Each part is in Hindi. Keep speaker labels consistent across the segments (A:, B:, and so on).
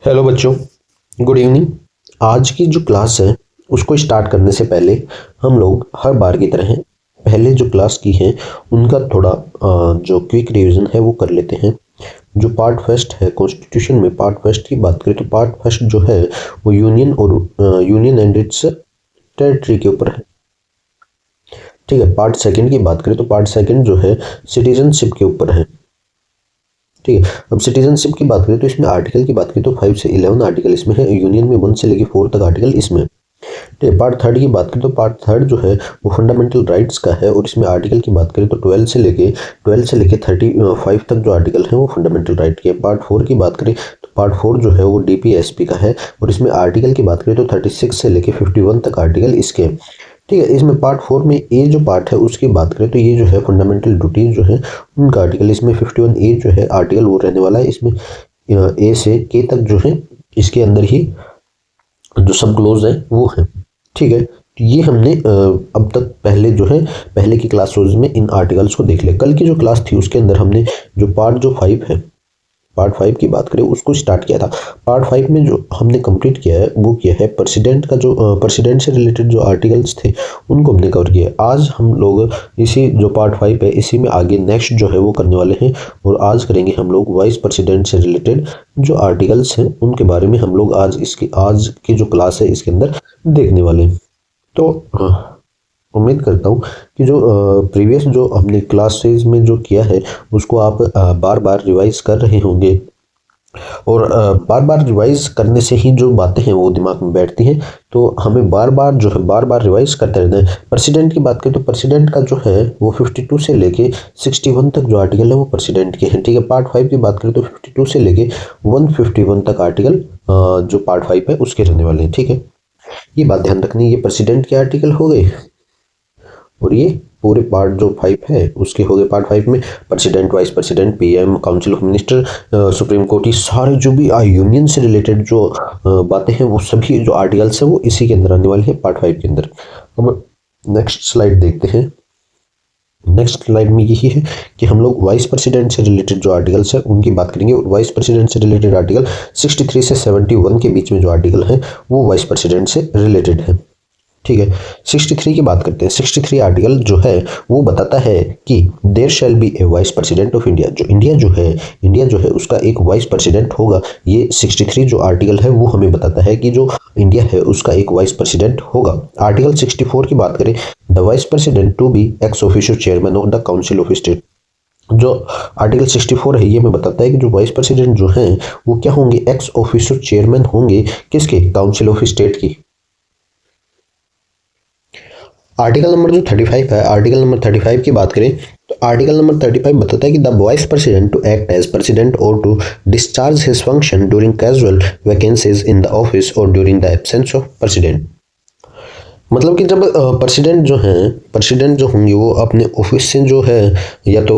A: हेलो बच्चों, गुड इवनिंग। आज की जो क्लास है उसको स्टार्ट करने से पहले हम लोग हर बार की तरह पहले जो क्लास की है उनका थोड़ा जो क्विक रिवीजन है वो कर लेते हैं। जो पार्ट फर्स्ट है कॉन्स्टिट्यूशन में, पार्ट फर्स्ट की बात करें तो पार्ट फर्स्ट जो है वो यूनियन और यूनियन एंड इट्स टेरिटरी के ऊपर है। ठीक है, पार्ट सेकंड की बात करें तो पार्ट सेकंड जो है सिटीजनशिप के ऊपर है। ठीक है, अब सिटीजनशिप की बात करें तो इसमें आर्टिकल की बात करें तो 5 से 11 आर्टिकल इसमें है, यूनियन में 1 से लेकर 4 तक आर्टिकल इसमें है। ठीक है, पार्ट थर्ड की बात करें तो पार्ट थर्ड जो है वो फंडामेंटल राइट्स का है और इसमें आर्टिकल की बात करें तो 12 से लेके 35 तक जो आर्टिकल है वो फंडामेंटल राइट के। पार्ट फोर की बात करें तो पार्ट फोर जो है वो डीपीएसपी का है और इसमें आर्टिकल की बात करें तो 36 से लेके 51 तक आर्टिकल इसके हैं। ठीक है, इसमें पार्ट फोर में ए जो पार्ट है उसकी बात करें तो ये जो है फंडामेंटल ड्यूटीज जो है उनका आर्टिकल, इसमें 51 ए जो है आर्टिकल वो रहने वाला है। इसमें ए से के तक जो है इसके अंदर ही जो सब क्लोज है वो है। ठीक है, तो ये हमने अब तक पहले जो है पहले की क्लासेस में इन आर्टिकल्स को देख लिया। कल की जो क्लास थी उसके अंदर हमने जो पार्ट 5 है, पार्ट 5 की बात करें उसको स्टार्ट किया था। पार्ट 5 में जो हमने कंप्लीट किया है वो किया है प्रेसिडेंट का, जो प्रेसिडेंट से रिलेटेड जो आर्टिकल्स थे उनको हमने कवर किया है। आज हम लोग इसी जो पार्ट 5 है इसी में आगे नेक्स्ट जो है वो करने वाले हैं और आज करेंगे हम लोग वाइस प्रेसिडेंट से रिलेटेड जो आर्टिकल्स हैं उनके बारे में हम लोग आज की जो क्लास है इसके अंदर देखने वाले हैं। तो उम्मीद करता हूँ कि जो प्रीवियस जो हमने क्लासेस में जो किया है उसको आप बार बार रिवाइज कर रहे होंगे और बार बार रिवाइज करने से ही जो बातें हैं वो दिमाग में बैठती हैं। तो हमें बार बार रिवाइज करते रहना है। प्रेसिडेंट की बात करें तो प्रेसिडेंट का जो है वो 52 से लेके 61 तक जो आर्टिकल है वो प्रेसिडेंट के हैं। ठीक है, पार्ट 5 की बात करें तो 52 से लेके 151 तक आर्टिकल जो पार्ट 5 है उसके रहने वाले हैं। ठीक है, ये बात ध्यान रखनी, ये प्रेसिडेंट के आर्टिकल हो गए और ये पूरे पार्ट जो 5 है उसके हो गए। पार्ट 5 में president, vice president, PM, council of minister, supreme court, ये सारे जो भी यूनियन से रिलेटेड जो बातें हैं वो सभी जो आर्टिकल्स हैं वो इसी के अंदर आने वाले हैं पार्ट 5 के अंदर। अब नेक्स्ट स्लाइड देखते हैं। नेक्स्ट स्लाइड में यही है कि हम लोग वाइस प्रेसिडेंट से रिलेटेड जो आर्टिकल्स हैं उनकी बात करेंगे और वाइस प्रेसिडेंट से रिलेटेड आर्टिकल 63 से 71 के बीच में जो आर्टिकल हैं वो वाइस प्रेसिडेंट से रिलेटेड है। ठीक है, 63 की बात करते हैं। 63 आर्टिकल जो है वो बताता है कि there shall be a vice president of India. जो इंडिया जो है उसका एक वाइस प्रेसिडेंट होगा। ये 63 जो आर्टिकल है वो हमें बताता है कि जो इंडिया है उसका एक वाइस प्रेसिडेंट होगा। आर्टिकल 64 की बात करें, the vice president to be ex officio chairman of the council of state. जो आर्टिकल 64 है ये हमें बताता है कि जो वाइस प्रेसिडेंट जो हैं वो क्या होंगे, एक्स ऑफिशियो चेयरमैन होंगे किसके, काउंसिल ऑफ स्टेट की। आर्टिकल नंबर जो 35 है, आर्टिकल नंबर 35 की बात करें तो आर्टिकल नंबर 35 बताता है कि the vice president to act as president और to discharge his function during casual vacancies in the office और during the absence of president. मतलब कि जब प्रेसिडेंट जो होंगे वो अपने ऑफिस से जो है या तो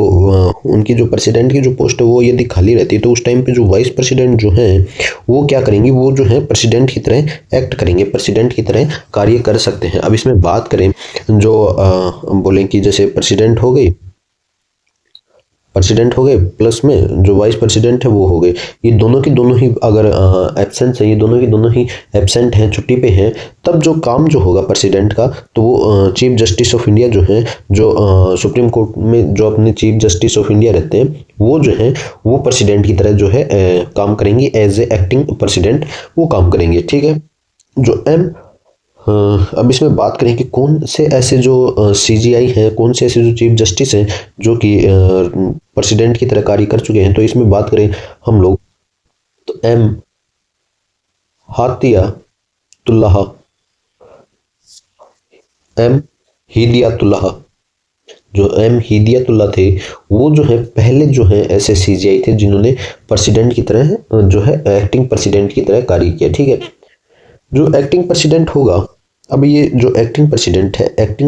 A: उनकी जो प्रेसिडेंट की जो पोस्ट है वो यदि खाली रहती है तो उस टाइम पे जो वाइस प्रेसिडेंट जो हैं वो क्या करेंगे, वो जो है प्रेसिडेंट की तरह एक्ट करेंगे, प्रेसिडेंट की तरह कार्य कर सकते हैं। अब इसमें बात करें जो बोलें कि जैसे प्रेसिडेंट हो गए प्लस में जो वाइस प्रेसिडेंट है वो हो गए, ये दोनों की दोनों ही अगर एब्सेंट है, ये दोनों की दोनों ही एब्सेंट हैं, छुट्टी पे हैं, तब जो काम जो होगा प्रेसिडेंट का तो वो चीफ जस्टिस ऑफ इंडिया जो है, जो सुप्रीम कोर्ट में जो अपने चीफ जस्टिस ऑफ इंडिया रहते हैं वो जो है वो प्रेसिडेंट की तरह जो है काम करेंगे, एज ए एक्टिंग प्रेसिडेंट वो काम करेंगे। ठीक है, जो अब इसमें बात करें कि कौन से ऐसे जो सीजीआई हैं, कौन से ऐसे जो चीफ जस्टिस हैं जो कि प्रेसिडेंट की तरह कार्य कर चुके हैं, तो इसमें बात करें हम लोग तो एम हातियातुल्लाह, एम हिदियातुल्लाह, जो एम हिदियातुल्लाह थे वो जो है पहले जो है ऐसे सीजीआई थे जिन्होंने प्रेसिडेंट की तरह जो है एक्टिंग प्रेसिडेंट की तरह कार्य किया। ठीक है, जो एक्टिंग प्रेसिडेंट होगा, अब ये जो एक्टिंग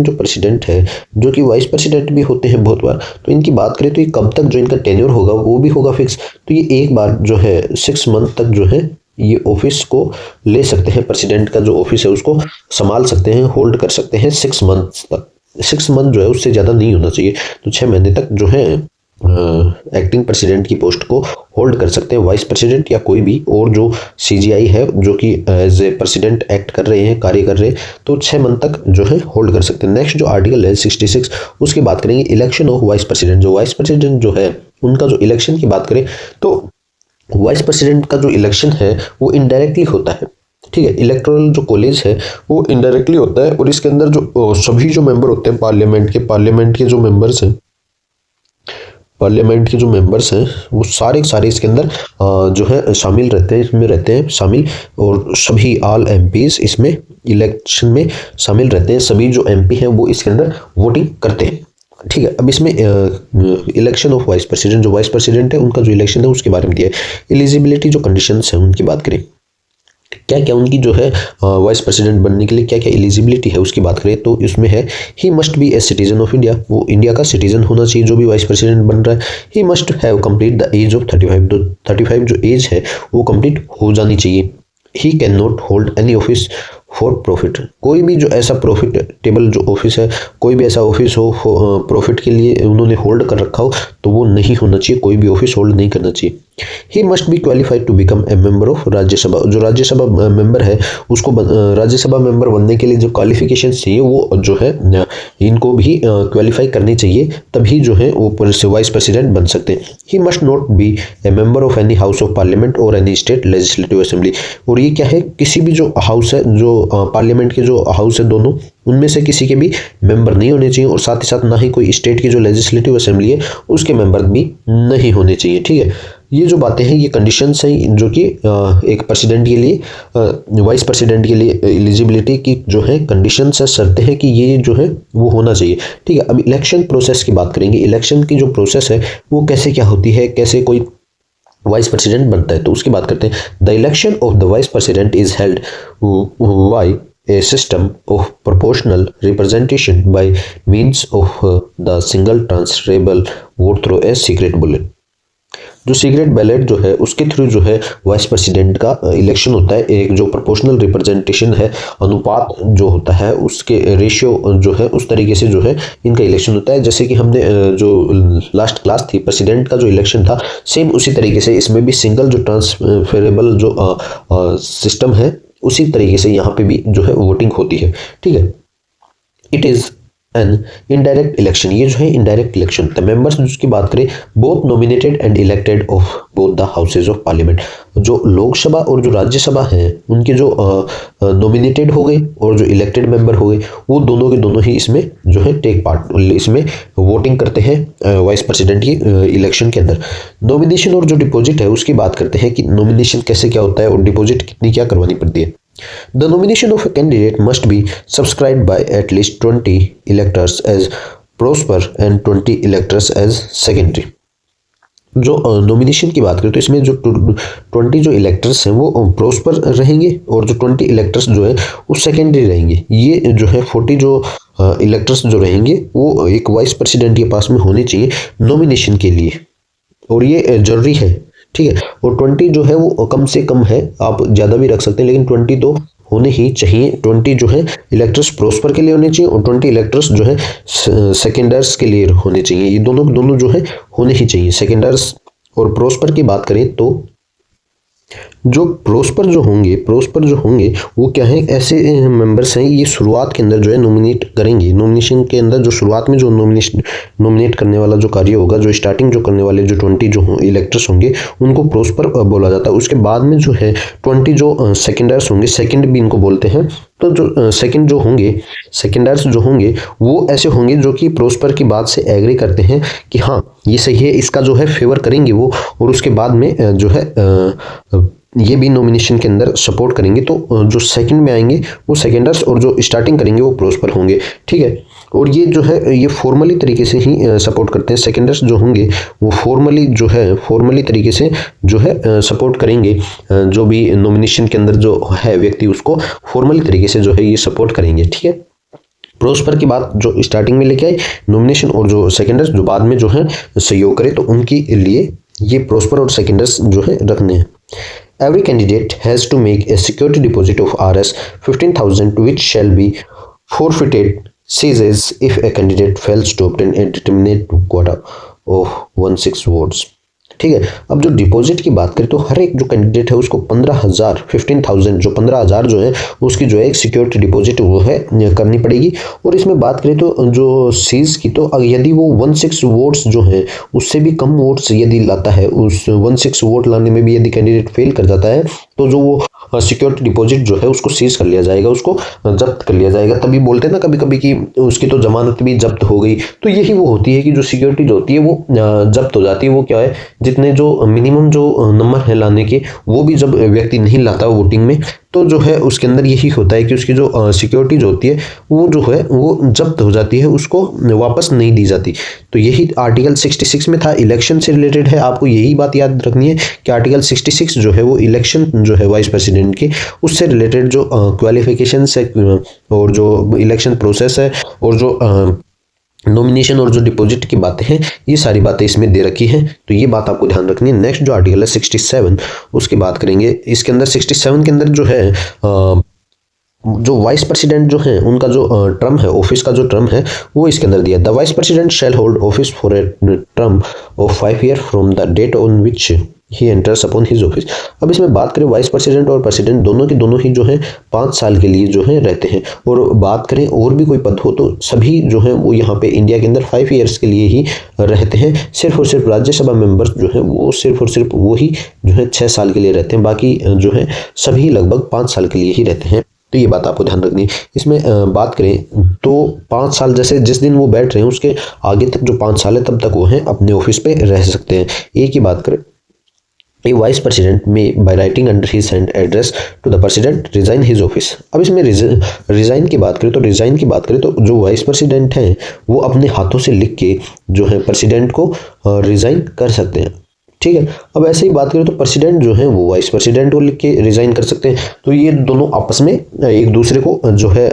A: जो प्रेसिडेंट है जो कि वाइस प्रेसिडेंट भी होते हैं बहुत बार, तो इनकी बात करें तो ये कब तक जो इनका टेन्योर होगा वो भी होगा फिक्स। तो ये एक बार जो है 6 मंथ तक जो है ये ऑफिस को ले सकते हैं, प्रेसिडेंट का जो ऑफिस है उसको संभाल सकते हैं, होल्ड कर सकते हैं 6 मंथ तक। 6 मंथ जो है उससे ज़्यादा नहीं होना चाहिए, तो 6 महीने तक जो है एक्टिंग प्रेसिडेंट की पोस्ट को होल्ड कर सकते हैं, वाइस प्रेसिडेंट या कोई भी और जो सीजीआई है जो कि एज ए प्रेसिडेंट एक्ट कर रहे हैं, कार्य कर रहे हैं, तो 6 मंथ तक जो है होल्ड कर सकते हैं। नेक्स्ट जो आर्टिकल है 66, उसकी बात करेंगे इलेक्शन ऑफ वाइस प्रेसिडेंट। जो वाइस प्रेसिडेंट जो है उनका जो इलेक्शन की बात करें तो वाइस प्रेसिडेंट का जो इलेक्शन है वो इनडायरेक्टली होता है, ठीक है। इलेक्टोरल जो कॉलेज है वो इनडायरेक्टली होता है और इसके अंदर जो सभी जो मेंबर होते हैं पार्लियामेंट के जो मेंबर्स हैं, पार्लियामेंट के जो मेंबर्स हैं वो सारे सारे इसके अंदर जो है शामिल रहते हैं, इसमें रहते हैं शामिल, और सभी ऑल एमपीज इसमें इलेक्शन में शामिल रहते हैं। सभी जो एमपी हैं वो इसके अंदर वोटिंग करते हैं, ठीक है। अब इसमें इलेक्शन ऑफ वाइस प्रेसिडेंट, जो वाइस प्रेसिडेंट है उनका जो इलेक्शन है उसके बारे में दिया है। एलिजिबिलिटी जो कंडीशंस हैं उनकी बात करें, क्या क्या उनकी जो है वाइस प्रेसिडेंट बनने के लिए क्या क्या एलिजिबिलिटी है उसकी बात करें तो इसमें है he must be a citizen of India, वो इंडिया का सिटीजन होना चाहिए जो भी वाइस प्रेसिडेंट बन रहा है। He must have complete the age of 35, तो 35 जो एज है वो कंप्लीट हो जानी चाहिए। He can not hold any office for profit, कोई भी जो ऐसा प्रॉफिटेबल जो ऑफिस है, कोई भी ऐसा ऑफिस हो प्रॉफिट के लिए उन्होंने होल्ड कर रखा हो तो वो नहीं होना चाहिए, कोई भी ऑफिस होल्ड नहीं करना चाहिए। He must be qualified to become a member of Rajya Sabha, जो राज्यसभा मेंबर है उसको राज्यसभा मेंबर बनने के लिए जो क्वालिफिकेशन चाहिए वो जो है इनको भी क्वालिफाई करनी चाहिए, तभी जो है वो वाइस प्रेसिडेंट बन सकते हैं। He must not be A member of any house of parliament और एनी स्टेट लेजिस्लेटिव असेंबली, और ये क्या है, किसी भी जो हाउस है, जो पार्लियामेंट के जो हाउस है दोनों, उनमें से किसी के भी मेंबर नहीं होने चाहिए, और साथ ही साथ ना ही कोई स्टेट की जो लेजिस्लेटिव असेंबली है उसके मेंबर भी नहीं होने चाहिए, ठीक है। ये जो बातें हैं ये कंडीशंस हैं जो कि एक प्रेसिडेंट के लिए, वाइस प्रेसिडेंट के लिए एलिजिबिलिटी की जो है कंडीशंस है, शर्तें हैं कि ये जो है वो होना चाहिए, ठीक है। अब इलेक्शन प्रोसेस की बात करेंगे, इलेक्शन की जो प्रोसेस है वो कैसे क्या होती है, कैसे कोई वाइस प्रेसिडेंट बनता है, तो उसकी बात करते हैं। The election of the vice president is held by a system of proportional representation by means of the single transferable vote through a secret ballot, जो सीक्रेट बैलेट जो है उसके थ्रू जो है वाइस प्रेसिडेंट का इलेक्शन होता है। एक जो प्रोपोर्शनल रिप्रेजेंटेशन है, अनुपात जो होता है उसके रेशियो जो है उस तरीके से जो है इनका इलेक्शन होता है। जैसे कि हमने जो लास्ट क्लास थी प्रेसिडेंट का जो इलेक्शन था, सेम उसी तरीके से इसमें भी सिंगल जो ट्रांसफरेबल जो सिस्टम है उसी तरीके से यहाँ पे भी जो है वोटिंग होती है, ठीक है। It is an indirect election, ये जो है इनडायरेक्ट इलेक्शन होता है। मेंबर्स जिसकी बात करें, both nominated and elected of both the houses of parliament, जो लोकसभा और जो राज्यसभा है उनके जो नॉमिनेटेड हो गए और जो इलेक्टेड मेंबर हो गए वो दोनों के दोनों ही इसमें जो है टेक पार्ट, इसमें वोटिंग करते हैं वाइस प्रेसिडेंट की इलेक्शन के अंदर। नॉमिनेशन और जो डिपॉजिट है उसकी बात करते हैं कि नॉमिनेशन कैसे क्या होता है और डिपॉजिट कितनी क्या करवानी पड़ती है। The nomination of a candidate must be subscribed by at least 20 electors as prosper and 20 electors as secondary। जो नॉमिनेशन की बात करें तो इसमें जो 20 जो इलेक्टर्स हैं वो प्रोस्पर रहेंगे और जो 20 इलेक्टर्स जो है वो सेकेंडरी रहेंगे। ये जो है 40 जो इलेक्टर्स जो रहेंगे वो एक वाइस प्रेसिडेंट के पास में होने चाहिए नॉमिनेशन के लिए, और ये जरूरी है, ठीक है। और 20 जो है वो कम से कम है, आप ज़्यादा भी रख सकते हैं लेकिन 20 तो होने ही चाहिए। 20 जो है इलेक्टर्स प्रोस्पर के लिए होने चाहिए और 20 इलेक्टर्स जो है सेकेंडर्स के लिए होने चाहिए। ये दोनों जो है होने ही चाहिए। सेकेंडर्स और प्रोस्पर की बात करें तो जो प्रोस्पर जो होंगे वो क्या है, ऐसे मेंबर्स हैं ये शुरुआत के अंदर जो है नॉमिनेट करेंगे। नॉमिनेशन के अंदर जो शुरुआत में जो नॉमिनेट करने वाला जो कार्य होगा, जो स्टार्टिंग जो करने वाले जो 20 जो इलेक्टर्स होंगे उनको प्रोस्पर बोला जाता है। उसके बाद में जो है 20 जो सेकेंडर्स होंगे, सेकेंड भी इनको बोलते हैं, तो जो सेकेंड जो होंगे, सेकेंडर्स जो होंगे वो ऐसे होंगे जो कि प्रोस्पर की बात से एग्री करते हैं कि हाँ ये सही है, इसका जो है फेवर करेंगे वो, और उसके बाद में जो है ये भी नॉमिनेशन के अंदर सपोर्ट करेंगे। तो जो सेकंड में आएंगे वो सेकेंडर्स और जो स्टार्टिंग करेंगे वो प्रोस्पर होंगे, ठीक है। और ये जो है ये फॉर्मली तरीके से ही सपोर्ट करते हैं। सेकेंडर्स जो होंगे वो फॉर्मली तरीके से जो है सपोर्ट करेंगे, जो भी नॉमिनेशन के अंदर जो है व्यक्ति उसको फॉर्मली तरीके से जो है ये सपोर्ट करेंगे, ठीक है। प्रोस्पर की बात जो स्टार्टिंग में लेके आए नॉमिनेशन, और जो सेकेंडर्स जो बाद में जो है सहयोग करे, तो उनके लिए ये प्रोस्पर और सेकेंडर्स जो है रखने हैं। Every candidate has to make a security deposit of Rs 15,000 which shall be forfeited ceases if a candidate fails to obtain a determinate quota of 16 votes. ठीक है, अब जो डिपॉजिट की बात करें तो हर एक जो कैंडिडेट है उसको 15,000 जो 15,000 जो है उसकी जो है एक सिक्योरिटी डिपॉजिट वो है करनी पड़ेगी। और इसमें बात करें तो जो सीज की, तो यदि वो 16 वोट्स जो है उससे भी कम वोट्स यदि लाता है, उस 16 वोट लाने में भी यदि कैंडिडेट फेल कर जाता है, तो जो वो सिक्योरिटी डिपॉजिट जो है उसको सीज कर लिया जाएगा, उसको जब्त कर लिया जाएगा। तभी बोलते हैं ना कभी कभी कि उसकी तो जमानत भी जब्त हो गई, तो यही वो होती है कि जो सिक्योरिटी जो होती है वो जब्त हो जाती है। वो क्या है, जितने जो मिनिमम जो नंबर है लाने के, वो भी जब व्यक्ति नहीं लाता वोटिंग में, तो जो है उसके अंदर यही होता है कि उसकी जो सिक्योरिटी जो होती है वो जो है वो जब्त हो जाती है, उसको वापस नहीं दी जाती। तो यही आर्टिकल 66 में था, इलेक्शन से रिलेटेड है। आपको यही बात याद रखनी है कि आर्टिकल 66 जो है वो इलेक्शन जो है वाइस प्रेसिडेंट के, उससे रिलेटेड जो क्वालिफिकेशन है और जो इलेक्शन प्रोसेस है और जो नॉमिनेशन और जो डिपॉजिट की बातें हैं, ये सारी बातें इसमें दे रखी हैं। तो ये बात आपको ध्यान रखनी है। नेक्स्ट जो आर्टिकल है 67, उसकी बात करेंगे। इसके अंदर 67 के अंदर जो है जो वाइस प्रेसिडेंट जो है उनका जो टर्म है, ऑफिस का जो टर्म है वो इसके अंदर दिया। The vice president shall hold office for a term of 5 year from the date on which he enters upon his office. अब इसमें बात करें वाइस प्रेसिडेंट और प्रेसिडेंट दोनों के दोनों ही जो है 5 साल के लिए जो है रहते हैं। और बात करें और भी कोई पद हो तो सभी जो है वो यहाँ पे इंडिया के अंदर 5 ईयर्स के लिए ही रहते हैं। सिर्फ और सिर्फ राज्यसभा मेंबर्स जो है वो सिर्फ और सिर्फ वही जो है 6 साल के लिए रहते हैं, बाकी जो है सभी लगभग 5 साल के लिए ही रहते हैं। तो ये बात आपको ध्यान रखनी है। इसमें बात करें तो 5 साल जैसे जिस दिन वो बैठ रहे हैं उसके आगे तक जो 5 साल है तब तक वो हैं अपने ऑफिस पे रह सकते हैं। एक ही बात करें, ए वाइस प्रेसिडेंट में by writing under his hand address to the president resign his office. अब इसमें रिजाइन की बात करें तो जो वाइस प्रेसिडेंट हैं वो अपने हाथों से लिख के जो है प्रेसिडेंट को रिजाइन कर सकते हैं। ठीक है, अब ऐसे ही बात करें तो प्रेसिडेंट जो है वो वाइस प्रेसिडेंट को लिख के रिजाइन कर सकते हैं। तो ये दोनों आपस में एक दूसरे को जो है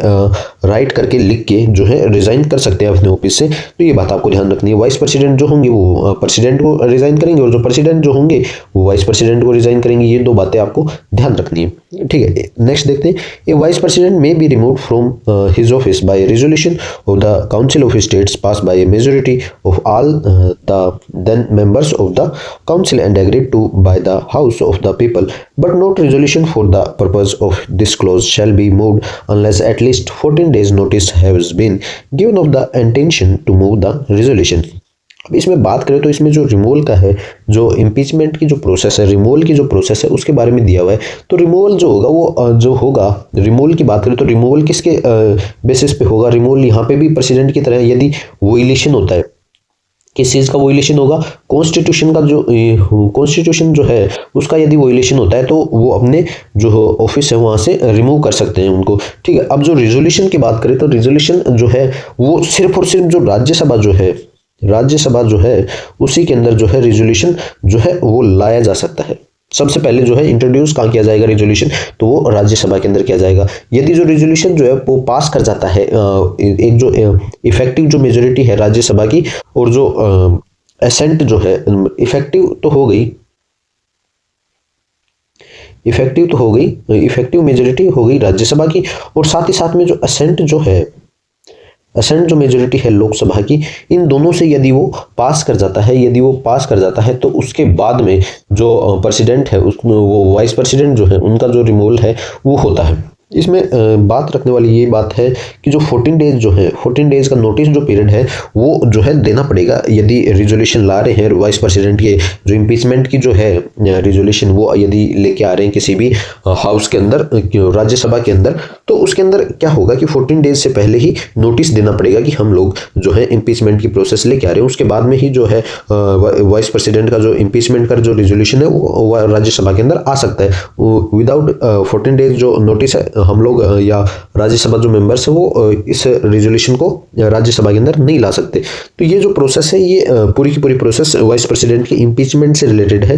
A: राइट करके लिख के जो है रिजाइन कर सकते हैं अपने ऑफिस से। तो ये बात आपको ध्यान रखनी है। वाइस प्रेसिडेंट जो होंगे वो प्रेसिडेंट को रिजाइन करेंगे और जो प्रेसिडेंट जो होंगे वो वाइस प्रेसिडेंट को रिजाइन करेंगे। ये 2 बातें आपको ध्यान रखनी है। ठीक है, नेक्स्ट देखते हैं। A vice president may be removed from his office by resolution of the council of states pass by a majority of all the then members of the council and agreed to by the house of the people, but no resolution for the purpose of this clause shall be moved unless at least 14 days notice has been given of the intention to move the resolution। अब इसमें बात करें तो इसमें जो रिमूवल का है, जो इम्पीचमेंट की जो प्रोसेस है, रिमूवल की जो प्रोसेस है उसके बारे में दिया हुआ है। तो रिमूवल जो होगा वो जो होगा, रिमूवल की बात करें तो रिमूवल किसके बेसिस पे होगा? रिमूवल यहाँ पे भी प्रेसिडेंट की तरह यदि वोइलेशन होता है, किस चीज़ का वोइलेशन होगा? कॉन्स्टिट्यूशन का कॉन्स्टिट्यूशन जो है उसका यदि वोइलेशन होता है तो वो अपने जो ऑफिस है वहाँ से रिमूव कर सकते हैं उनको। ठीक है, अब जो रिजोल्यूशन की बात करें तो रिजोल्यूशन जो है वो सिर्फ और सिर्फ जो राज्यसभा जो है उसी के अंदर जो है रिजोल्यूशन जो है वो लाया जा सकता है। सबसे पहले जो है इंट्रोड्यूस कहाँ किया जाएगा रेजोल्यूशन, तो वो राज्यसभा के अंदर किया जाएगा। यदि जो रेजोल्यूशन जो है वो पास कर जाता है, एक जो इफेक्टिव जो मेजोरिटी है राज्यसभा की और जो असेंट जो है इफेक्टिव तो हो गई, इफेक्टिव मेजोरिटी हो गई राज्यसभा की, और साथ ही साथ में जो असेंट जो मेजोरिटी है लोकसभा की, इन दोनों से यदि वो पास कर जाता है तो उसके बाद में जो प्रेसिडेंट है वो वाइस प्रेसिडेंट जो है उनका जो रिमूवल है वो होता है। इसमें बात रखने वाली ये बात है कि जो 14 डेज का नोटिस जो पीरियड है वो जो है देना पड़ेगा। यदि रिजोल्यूशन ला रहे हैं वाइस प्रेसिडेंट के, जो इम्पीचमेंट की जो है रिजोल्यूशन वो यदि लेके आ रहे हैं किसी भी हाउस के अंदर, राज्यसभा के अंदर, तो उसके अंदर क्या होगा कि 14 डेज से पहले ही नोटिस देना पड़ेगा कि हम लोग जो है इम्पीचमेंट की प्रोसेस लेके आ रहे हैं। उसके बाद में ही जो है वाइस प्रेसिडेंट का जो इम्पीचमेंट का जो रिजोल्यूशन है वो राज्यसभा के अंदर आ सकता है। विदाउट 14 डेज जो नोटिस है हम लोग या राज्यसभा जो मेंबर्स है वो इस रिजोल्यूशन को राज्यसभा के अंदर नहीं ला सकते। तो ये जो प्रोसेस है ये पूरी की पूरी प्रोसेस वाइस प्रेसिडेंट के इम्पीचमेंट से रिलेटेड है।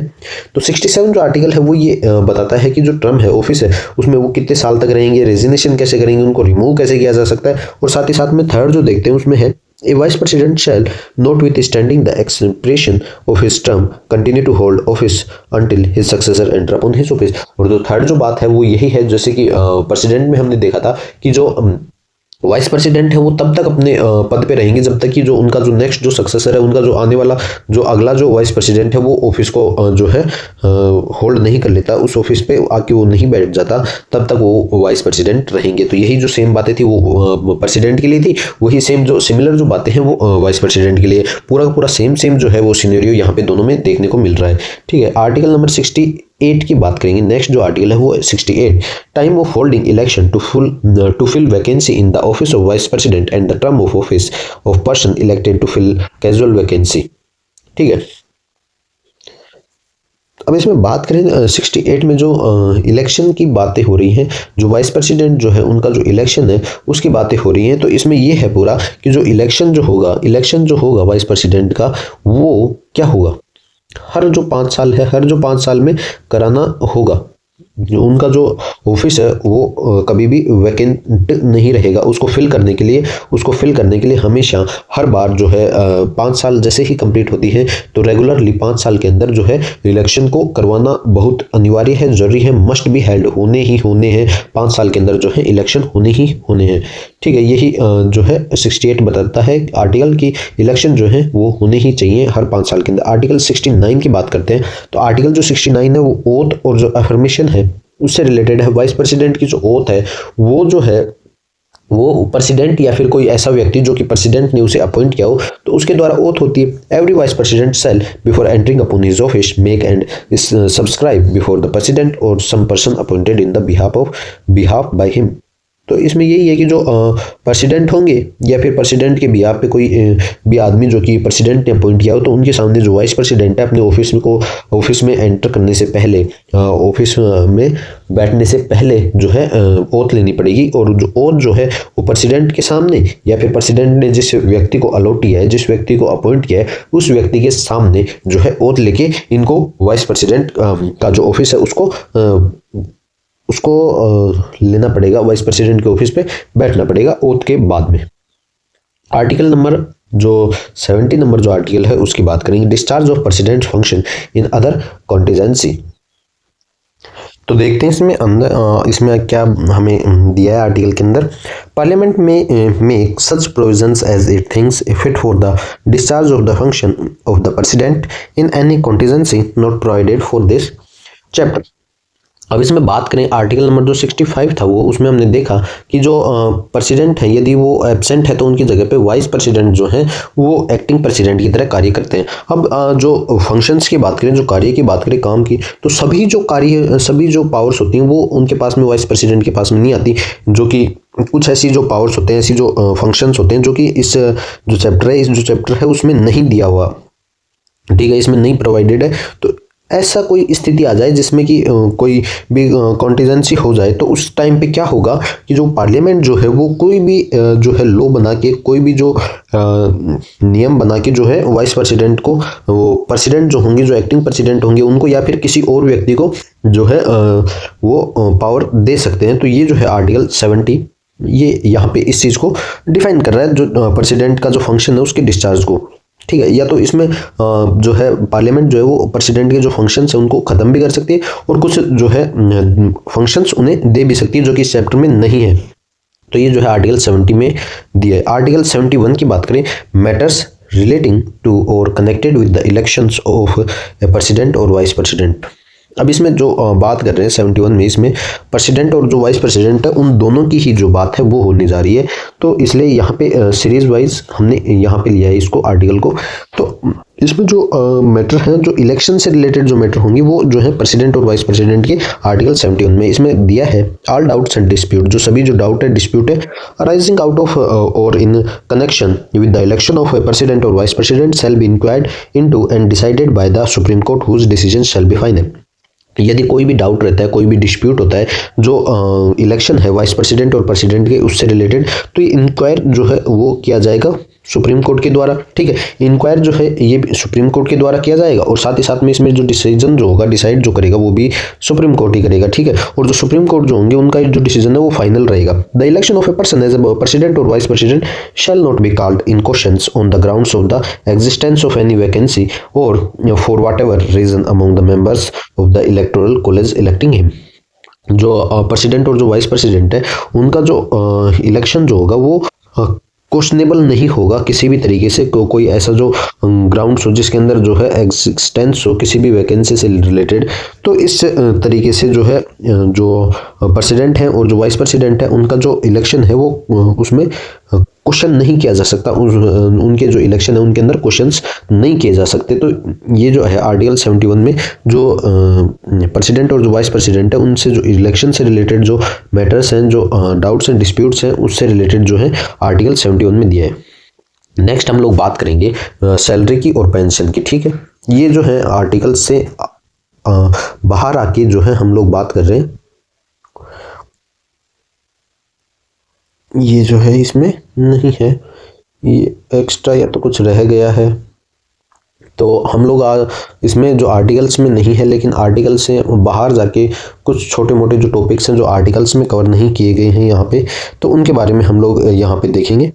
A: तो 67 जो आर्टिकल है वो ये बताता है कि जो टर्म है ऑफिस है उसमें वो कितने साल तक रहेंगे, रेजिग्नेशन कैसे करेंगे, उनको रिमूव कैसे किया जा सकता है, और साथ ही साथ में थर्ड जो देखते हैं उसमें है A vice president shall, notwithstanding the expiration of his term, continue to hold office until his successor enter upon his office। और जो थर्ड जो बात है वो यही है, जैसे कि प्रेसिडेंट में हमने देखा था कि जो वाइस प्रेसिडेंट है वो तब तक अपने पद पे रहेंगे जब तक कि जो उनका जो नेक्स्ट जो सक्सेसर है, उनका जो आने वाला जो अगला जो वाइस प्रेसिडेंट है वो ऑफिस को जो है होल्ड नहीं कर लेता, उस ऑफिस पे आके वो नहीं बैठ जाता, तब तक वो वाइस प्रेसिडेंट रहेंगे। तो यही जो सेम बातें थी वो प्रेसिडेंट के लिए थी, वही सेम जो सिमिलर जो बातें हैं वो वाइस प्रेसिडेंट के लिए, पूरा का पूरा सेम सेम जो है वो सिनेरियो यहाँ पे दोनों में देखने को मिल रहा है। ठीक है, आर्टिकल नंबर 68 की बात करेंगे। नेक्स्ट जो आर्टिकल है वो 68, time of holding election to fill vacancy in the office of vice president and the term of office of person elected to fill casual vacancy. ठीक है, अब इसमें बात करें 68 में जो इलेक्शन की बातें हो रही हैं, जो वाइस प्रेसिडेंट जो है उनका जो इलेक्शन है उसकी बातें हो रही हैं। तो इसमें ये है पूरा कि जो इलेक्शन जो होगा वाइस प्रेसिडेंट का, वो क्या होगा, हर जो 5 साल है, हर जो 5 साल में कराना होगा। जो उनका जो ऑफिस है वो कभी भी वैकेंट नहीं रहेगा, उसको फिल करने के लिए हमेशा हर बार जो है 5 साल जैसे ही कंप्लीट होती है तो रेगुलरली 5 साल के अंदर जो है इलेक्शन को करवाना बहुत अनिवार्य है, जरूरी है, मस्ट बी हेल्ड, होने हैं 5 साल के अंदर जो है इलेक्शन होने हैं। ठीक है, यही जो है 68 बताता है आर्टिकल की इलेक्शन जो है वो होने ही चाहिए हर 5 साल के अंदर। आर्टिकल 69 की बात करते हैं, तो आर्टिकल जो 69 है वो ओथ और जो अफर्मेशन है उससे रिलेटेड है। वाइस प्रेसिडेंट की जो ओथ है वो जो है वो प्रेसिडेंट या फिर कोई ऐसा व्यक्ति जो कि प्रेसिडेंट ने उसे अपॉइंट किया हो तो उसके द्वारा ओथ होती है। Every vice president shall before entering upon his office make and subscribe before the president और some person appointed in the behalf by him. तो इसमें यही है कि जो प्रेसिडेंट होंगे या फिर प्रेसिडेंट के बिहाफ पे कोई भी आदमी जो कि प्रेसिडेंट ने अपॉइंट किया हो, तो उनके सामने जो वाइस प्रेसिडेंट है अपने ऑफिस में एंटर करने से पहले, ऑफिस में बैठने से पहले जो है ओथ लेनी पड़ेगी। और जो ओथ जो है वो प्रेसिडेंट के सामने या फिर प्रेसिडेंट ने जिस व्यक्ति को अलॉट किया है, जिस व्यक्ति को अपॉइंट किया है, उस व्यक्ति के सामने जो है ओथ लेके इनको वाइस प्रेसिडेंट का जो ऑफिस है उसको लेना पड़ेगा, वाइस प्रेसिडेंट के ऑफिस पे बैठना पड़ेगा ओथ के बाद में। आर्टिकल नंबर जो 70 नंबर जो आर्टिकल है उसकी बात करेंगे। Discharge of president function in other contingency. तो देखते हैं इसमें क्या हमें दिया है आर्टिकल के अंदर। पार्लियामेंट में make such provisions as it thinks fit for the discharge of the function of the president in any contingency not provided for this chapter. अब इसमें बात करें आर्टिकल नंबर जो 65 था वो, उसमें हमने देखा कि जो प्रेसिडेंट है यदि वो एब्सेंट है तो उनकी जगह पे वाइस प्रेसिडेंट जो है वो एक्टिंग प्रेसिडेंट की तरह कार्य करते हैं। अब जो फंक्शंस की बात करें, जो कार्य की बात करें, काम की, तो सभी जो पावर्स होती हैं वो उनके पास में वाइस प्रेसिडेंट के पास में नहीं आती। जो कि कुछ ऐसी जो पावर्स होते हैं, ऐसी जो फंक्शंस होते हैं जो कि इस जो चैप्टर है उसमें नहीं दिया हुआ, ठीक है, इसमें नहीं प्रोवाइडेड है। तो ऐसा कोई स्थिति आ जाए जिसमें कि कोई भी कॉन्टिजेंसी हो जाए, तो उस टाइम पे क्या होगा कि जो पार्लियामेंट जो है वो कोई भी जो है लॉ बना के, कोई भी जो नियम बना के जो है वाइस प्रेसिडेंट को, वो प्रेसिडेंट जो होंगे, जो एक्टिंग प्रेसिडेंट होंगे, उनको या फिर किसी और व्यक्ति को जो है वो पावर दे सकते हैं। तो ये जो है आर्टिकल 70 ये यहाँ पे इस चीज़ को डिफाइन कर रहा है, जो प्रेसिडेंट का जो फंक्शन है उसके डिस्चार्ज को। ठीक है, या तो इसमें जो है पार्लियामेंट जो है वो प्रेसिडेंट के जो फंक्शंस है उनको खत्म भी कर सकती है और कुछ जो है फंक्शंस उन्हें दे भी सकती है जो कि इस चैप्टर में नहीं है। तो ये जो है आर्टिकल 70 में दिया है। आर्टिकल 71 की बात करें, मैटर्स रिलेटिंग टू और connected with the elections of a president और वाइस प्रेसिडेंट। अब इसमें जो बात कर रहे हैं 71 में, इसमें प्रेसिडेंट और जो वाइस प्रेसिडेंट है उन दोनों की ही जो बात है वो होने जा रही है। तो इसलिए यहाँ पे सीरीज वाइज हमने यहाँ पे लिया है इसको, आर्टिकल को। तो इसमें जो मैटर है, जो इलेक्शन से रिलेटेड जो मैटर होंगी वो जो है प्रेसिडेंट और वाइस प्रेसिडेंट के आर्टिकल 71 में इसमें दिया है। ऑल डाउट्स एंड डिस्प्यूट, जो सभी जो डाउट है, डिस्प्यूट है, अराइजिंग आउट ऑफ और in connection with the election of a president और vice president shall be inquired into and decided by the Supreme Court whose decision shall be final. यदि कोई भी डाउट रहता है, कोई भी डिस्प्यूट होता है जो इलेक्शन है वाइस प्रेसिडेंट और प्रेसिडेंट के, उससे रिलेटेड, तो ये इंक्वायर जो है वो किया जाएगा सुप्रीम कोर्ट के द्वारा। ठीक है, इंक्वायर जो है ये सुप्रीम कोर्ट के द्वारा किया जाएगा और साथ ही साथ में इसमें जो डिसीजन जो होगा, डिसाइड जो करेगा वो भी सुप्रीम कोर्ट ही करेगा। ठीक है, और जो सुप्रीम कोर्ट जो होंगे उनका जो डिसीजन है वो फाइनल रहेगा। The election of a person as a president और vice president shall not be called in questions on the grounds of the existence of any vacancy और for whatever reason among the members of the electoral college electing him. जो प्रेसिडेंट और जो वाइस प्रेसिडेंट है उनका जो इलेक्शन जो होगा वो क्वेश्चनेबल नहीं होगा किसी भी तरीके से। कोई ऐसा जो ग्राउंड्स हो जिसके अंदर जो है एग्जिस्टेंस हो किसी भी वैकेंसी से रिलेटेड, तो इस तरीके से जो है जो प्रेसिडेंट हैं और जो वाइस प्रेसिडेंट है उनका जो इलेक्शन है वो उसमें क्वेश्चन नहीं किया जा सकता। उनके जो इलेक्शन है उनके अंदर क्वेश्चंस नहीं किए जा सकते। तो ये जो है आर्टिकल 71 में जो प्रेसिडेंट और जो वाइस प्रेसिडेंट है उनसे जो इलेक्शन से रिलेटेड जो मैटर्स हैं, जो डाउट्स एंड डिस्प्यूट्स हैं, उससे रिलेटेड जो है आर्टिकल 71 में दिया है। नेक्स्ट हम लोग बात करेंगे सैलरी की और पेंशन की। ठीक है, ये जो है आर्टिकल से बाहर आके जो है हम लोग बात कर रहे हैं। ये जो है इसमें नहीं है, ये एक्स्ट्रा या तो कुछ रह गया है, तो हम लोग इसमें जो आर्टिकल्स में नहीं है, लेकिन आर्टिकल से बाहर जाके कुछ छोटे मोटे जो टॉपिक्स हैं जो आर्टिकल्स में कवर नहीं किए गए हैं यहाँ पे, तो उनके बारे में हम लोग यहाँ पे देखेंगे।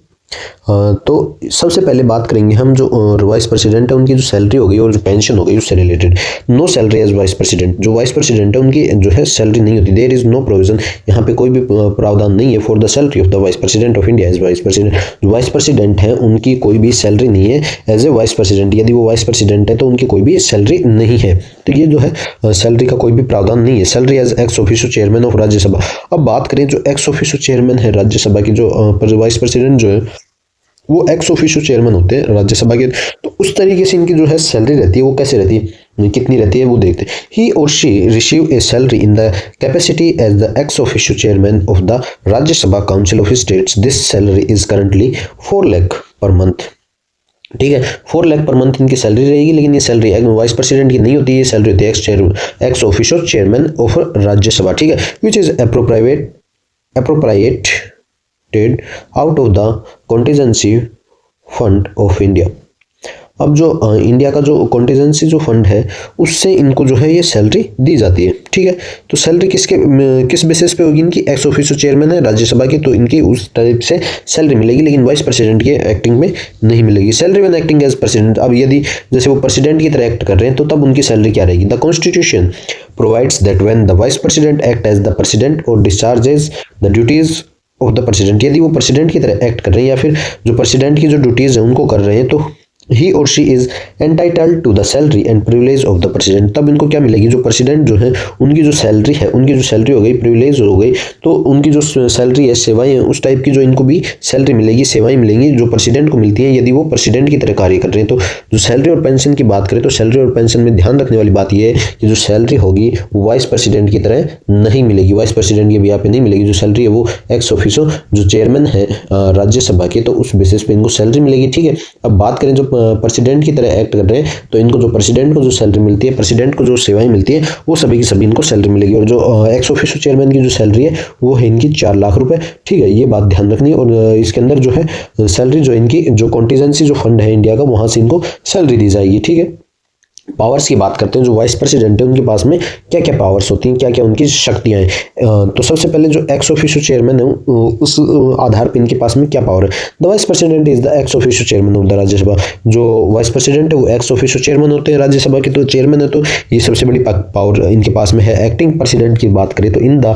A: तो सबसे पहले बात करेंगे हम जो वाइस प्रेसिडेंट है उनकी जो सैलरी हो गई और जो पेंशन हो गई उससे related. No salary as vice president, जो वाइस प्रेसिडेंट है उनकी जो है सैलरी नहीं होती। देयर इज नो प्रोविजन, यहाँ पे कोई भी प्रावधान नहीं है for the salary of the vice president of India as vice president. जो वाइस प्रेसिडेंट है उनकी कोई भी सैलरी नहीं है एज ए वाइस प्रेसिडेंट। यदि वो वाइस प्रेसिडेंट है तो उनकी कोई भी सैलरी नहीं है। तो ये जो है सैलरी का कोई भी प्रावधान नहीं है। Salary as ex officio chairman of Rajya Sabha. अब बात करें जो एक्स ऑफिशियो चेयरमैन है राज्यसभा की, जो वाइस प्रेसिडेंट जो है वो एक्स ऑफिशियो चेयरमैन होते हैं राज्यसभा के, तो उस तरीके से इनकी जो है सैलरी रहती है वो कैसे रहती है, कितनी रहती है वो देखते हैं। He or she receive a salary in the capacity as the ex officio chairman of the Rajya Sabha council of states. This salary is currently 4 lakh per month. ठीक है, 4 लाख पर मंथ इनकी सैलरी रहेगी, लेकिन ये सैलरी वाइस प्रेसिडेंट की नहीं होती, ये सैलरी होती है x officio chairman of Rajya Sabha. ठीक है, which is appropriated out of the contingency fund of India। अब जो इंडिया का जो कॉन्टीजेंसी जो फंड है उससे इनको जो है ये सैलरी दी जाती है। ठीक है, तो सैलरी किस बेसिस पे होगी इनकी, एक्स ऑफिशियो चेयरमैन है राज्यसभा के तो इनकी उस टाइप से सैलरी मिलेगी, लेकिन वाइस प्रेसिडेंट के एक्टिंग में नहीं मिलेगी। Salary when acting as president, अब यदि जैसे वो प्रेसिडेंट की तरह एक्ट कर रहे हैं तो तब उनकी सैलरी क्या रहेगी। The constitution provides that when the vice president act as the president और discharges the duties of the president, यदि वो प्रेसिडेंट की तरह एक्ट कर रहे हैं या फिर जो प्रेसिडेंट की जो ड्यूटीज है उनको कर रहे हैं, तो he or she is entitled to the salary and privilege of the president. तब इनको क्या मिलेगी, जो प्रेसिडेंट जो है उनकी जो सैलरी है, उनकी जो सैलरी हो गई प्रिविलेज हो गई, तो उनकी जो सैलरी है सेवाएं हैं उस टाइप की जो इनको भी सैलरी मिलेगी, सेवाएं मिलेंगी जो प्रेसिडेंट को मिलती हैं यदि वो प्रेसिडेंट की तरह कार्य कर रहे हैं। तो जो सैलरी और पेंशन की बात करें तो सैलरी और पेंशन में ध्यान रखने वाली बात यह है कि जो सैलरी होगी वो वाइस प्रेसिडेंट की तरह नहीं मिलेगी, वाइस प्रेसिडेंट की भी यहाँ पे नहीं मिलेगी। जो सैलरी है वो एक्स ऑफिसो जो चेयरमैन है राज्यसभा के, तो उस बेसिस पे इनको सैलरी मिलेगी। ठीक है, अब बात करें जो प्रेसिडेंट की तरह एक्ट कर रहे हैं तो इनको जो प्रेसिडेंट को जो सैलरी मिलती है, प्रेसिडेंट को जो सेवाएं मिलती है वो सभी की सभी इनको सैलरी मिलेगी। और जो एक्स ऑफिशियो चेयरमैन की जो सैलरी है वो है इनकी 4 लाख रुपए। ठीक है, ये बात ध्यान रखनी। और इसके अंदर जो है सैलरी जो इनकी जो कॉन्टीजेंसी जो फंड है इंडिया का वहां से इनको सैलरी दी जाएगी। ठीक है, पावर्स की बात करते हैं। जो वाइस प्रेसिडेंट है उनके पास में क्या क्या पावर्स होती हैं, क्या क्या उनकी शक्तियां हैं। तो सबसे पहले जो एक्स ऑफिशियो चेयरमैन है उस आधार पर इनके पास में क्या पावर है। The vice president is the ex officio chairman of the Rajya Sabha. जो वाइस प्रेसिडेंट है वो एक्स ऑफिशियो चेयरमैन होते हैं राज्यसभा के, तो चेयरमैन है तो ये सबसे बड़ी पावर इनके पास में है। एक्टिंग प्रेसिडेंट की बात करें तो in the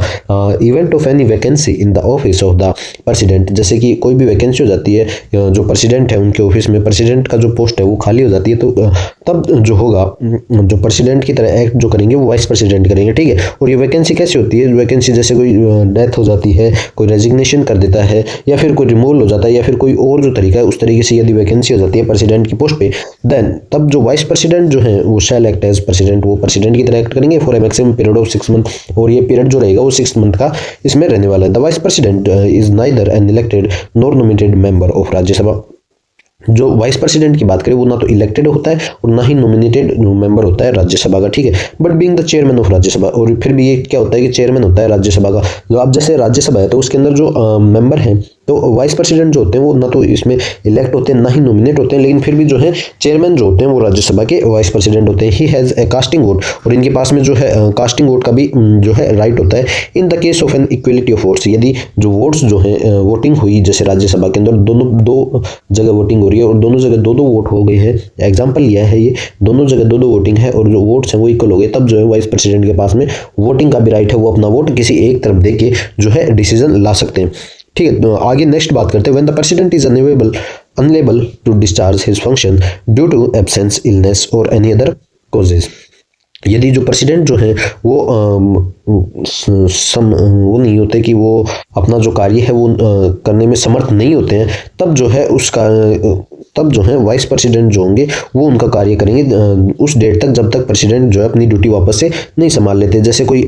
A: event of any vacancy in the office of the president, जैसे कि कोई भी वैकेंसी हो जाती है जो प्रेसिडेंट है उनके ऑफिस में, प्रेसिडेंट का जो पोस्ट है वो खाली हो जाती है, तो तब जो होगा जो प्रेसिडेंट की तरह एक्ट जो करेंगे वो वाइस प्रेसिडेंट करेंगे। ठीक है, और ये वैकेंसी कैसी होती है, वैकेंसी जैसे कोई डेथ हो जाती है, कोई रेजिग्नेशन कर देता है या फिर कोई रिमूवल हो जाता है या फिर कोई और जो तरीका है उस तरीके से यदि वैकेंसी हो जाती है प्रेसिडेंट की पोस्ट पे, देन तब जो वाइस प्रेसिडेंट जो है वो शैल एक्ट एज प्रेसिडेंट, वो प्रेसिडेंट की तरह एक्ट करेंगे for a maximum period of 6 month. और ये पीरियड जो रहेगा वो 6 मंथ का इसमें रहने वाला है। The vice president is neither an elected nor nominated member of Rajya Sabha. जो वाइस प्रेसिडेंट की बात करें वो ना तो इलेक्टेड होता है और ना ही नॉमिनेटेड मेंबर होता है राज्यसभा का। ठीक है, but being the chairman of Rajya Sabha, और फिर भी ये क्या होता है कि चेयरमैन होता है राज्यसभा का। जो अब जैसे राज्यसभा है तो उसके अंदर जो मेंबर हैं तो वाइस प्रेसिडेंट जो होते हैं वो ना तो इसमें इलेक्ट होते हैं ना ही नॉमिनेट होते हैं, लेकिन फिर भी जो है चेयरमैन जो होते हैं वो राज्यसभा के वाइस प्रेसिडेंट होते हैं। He has a casting vote, और इनके पास में जो है कास्टिंग वोट का भी जो है राइट होता है। In the case of an equality of votes, यदि जो वोट्स जो है वोटिंग हुई जैसे राज्यसभा के अंदर दोनों दो जगह वोटिंग हो रही है और दोनों जगह दो वोट हो गए हैं, एग्जाम्पल लिया है ये, दोनों जगह दो वोटिंग है और जो वोट्स हैं वो इक्वल हो गए, तब जो है वाइस प्रेसिडेंट के पास में वोटिंग का भी राइट है, वो अपना वोट किसी एक तरफ दे के जो है डिसीजन ला सकते हैं। ठीक है, तो आगे नेक्स्ट बात करते हैं। When the president is unable to discharge his function due to absence, illness or any other causes, यदि जो प्रेसिडेंट जो है वो वो नहीं होते कि वो अपना जो कार्य है वो करने में समर्थ नहीं होते हैं, तब जो है तब जो है वाइस प्रेसिडेंट जो होंगे वो उनका कार्य करेंगे उस डेट तक जब तक प्रेसिडेंट जो है अपनी ड्यूटी वापस से नहीं संभाल लेते। जैसे कोई